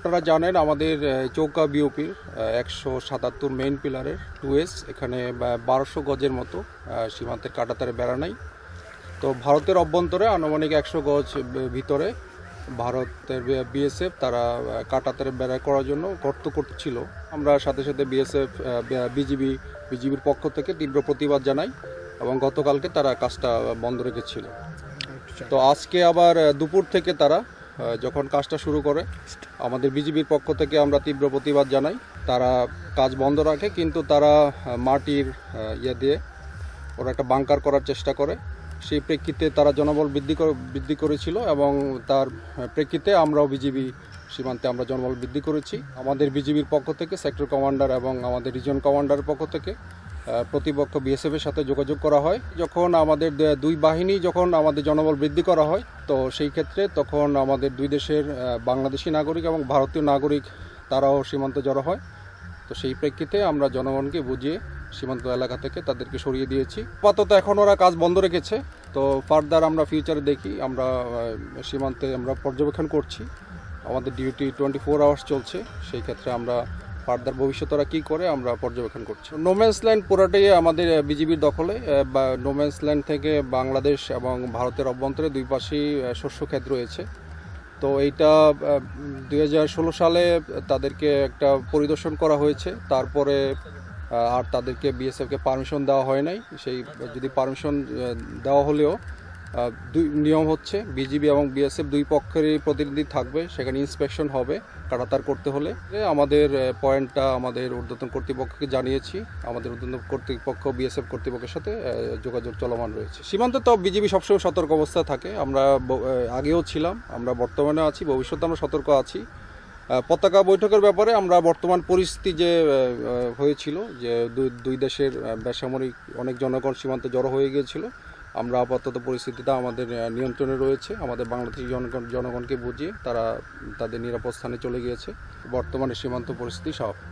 আপনারা জানেন আমাদের চৌকা বিওপির 177 মেইন পিলারের 2S এখানে 1200 গজের মতো সীমান্তের কাঁটাতারে বেড়া নাই। তো ভারতের অভ্যন্তরে আনুমানিক 100 গজ ভিতরে ভারতের বিএসএফ তারা কাঁটাতারে বেড়া করার জন্য গর্ত করছিল। আমরা সাথে সাথে বিএসএফ বিজিবির পক্ষ থেকে তীব্র প্রতিবাদ জানাই এবং গতকালকে তারা কাজটা বন্ধ রেখেছিল। তো আজকে আবার দুপুর থেকে তারা যখন কাজটা শুরু করে আমাদের বিজিবির পক্ষ থেকে আমরা তীব্র প্রতিবাদ জানাই। তারা কাজ বন্ধ রাখে, কিন্তু তারা মাটির দিয়ে ওরা একটা বাংকার করার চেষ্টা করে। সেই প্রেক্ষিতে তারা জনবল বৃদ্ধি করেছিল এবং তার প্রেক্ষিতে আমরাও বিজিবি সীমান্তে আমরা জনবল বৃদ্ধি করেছি। আমাদের বিজিবির পক্ষ থেকে সেক্টর কমান্ডার এবং আমাদের রিজন কমান্ডারের পক্ষ থেকে প্রতিপক্ষ বিএসএফের সাথে যোগাযোগ করা হয়। যখন আমাদের দুই বাহিনী যখন আমাদের জনবল বৃদ্ধি করা হয়, তো সেই ক্ষেত্রে তখন আমাদের দুই দেশের বাংলাদেশি নাগরিক এবং ভারতীয় নাগরিক তারাও সীমান্তে জড়ো হয়। তো সেই প্রেক্ষিতে আমরা জনগণকে বুঝিয়ে সীমান্ত এলাকা থেকে তাদেরকে সরিয়ে দিয়েছি। আপাতত এখন ওরা কাজ বন্ধ রেখেছে। তো ফার্দার আমরা ফিউচারে দেখি, আমরা সীমান্তে আমরা পর্যবেক্ষণ করছি। আমাদের ডিউটি 24 আওয়ার্স চলছে। সেই ক্ষেত্রে আমরা ফার্দার ভবিষ্যতে ওরা কী করে আমরা পর্যবেক্ষণ করছি। নোম্যান্স ল্যান্ড পুরোটাই আমাদের বিজিবির দখলে। বা নোম্যান্স ল্যান্ড থেকে বাংলাদেশ এবং ভারতের অভ্যন্তরে দুই পাশেই শস্য ক্ষেত রয়েছে। তো এইটা 2016 সালে তাদেরকে একটা পরিদর্শন করা হয়েছে, তারপরে আর তাদেরকে বিএসএফকে পারমিশন দেওয়া হয় নাই। সেই যদি পারমিশন দেওয়া হলেও নিয়ম হচ্ছে বিজিবি এবং বিএসএফ দুই পক্ষেরই প্রতিনিধি থাকবে, সেখানে ইন্সপেকশন হবে কাঁটাতার করতে হলে। আমাদের পয়েন্টটা আমাদের ঊর্ধ্বতন কর্তৃপক্ষকে জানিয়েছি। আমাদের ঊর্ধ্বতন কর্তৃপক্ষ বিএসএফ কর্তৃপক্ষের সাথে যোগাযোগ চলমান রয়েছে। সীমান্তে তো বিজিবি সবসময় সতর্ক অবস্থায় থাকে। আমরা আগেও ছিলাম, আমরা বর্তমানে আছি, ভবিষ্যতে আমরা সতর্ক আছি। পতাকা বৈঠকের ব্যাপারে আমরা বর্তমান পরিস্থিতি যে হয়েছিল, যে দুই দেশের বেসামরিক অনেক জনগণ সীমান্তে জড়ো হয়ে গিয়েছিল, আমরা আপাতত পরিস্থিতিটা আমাদের নিয়ন্ত্রণে রয়েছে। আমাদের বাংলাদেশি জনগণকে বুঝিয়ে তারা তাদের নিরাপদ স্থানে চলে গিয়েছে। বর্তমানে সীমান্ত পরিস্থিতি স্বাভাবিক।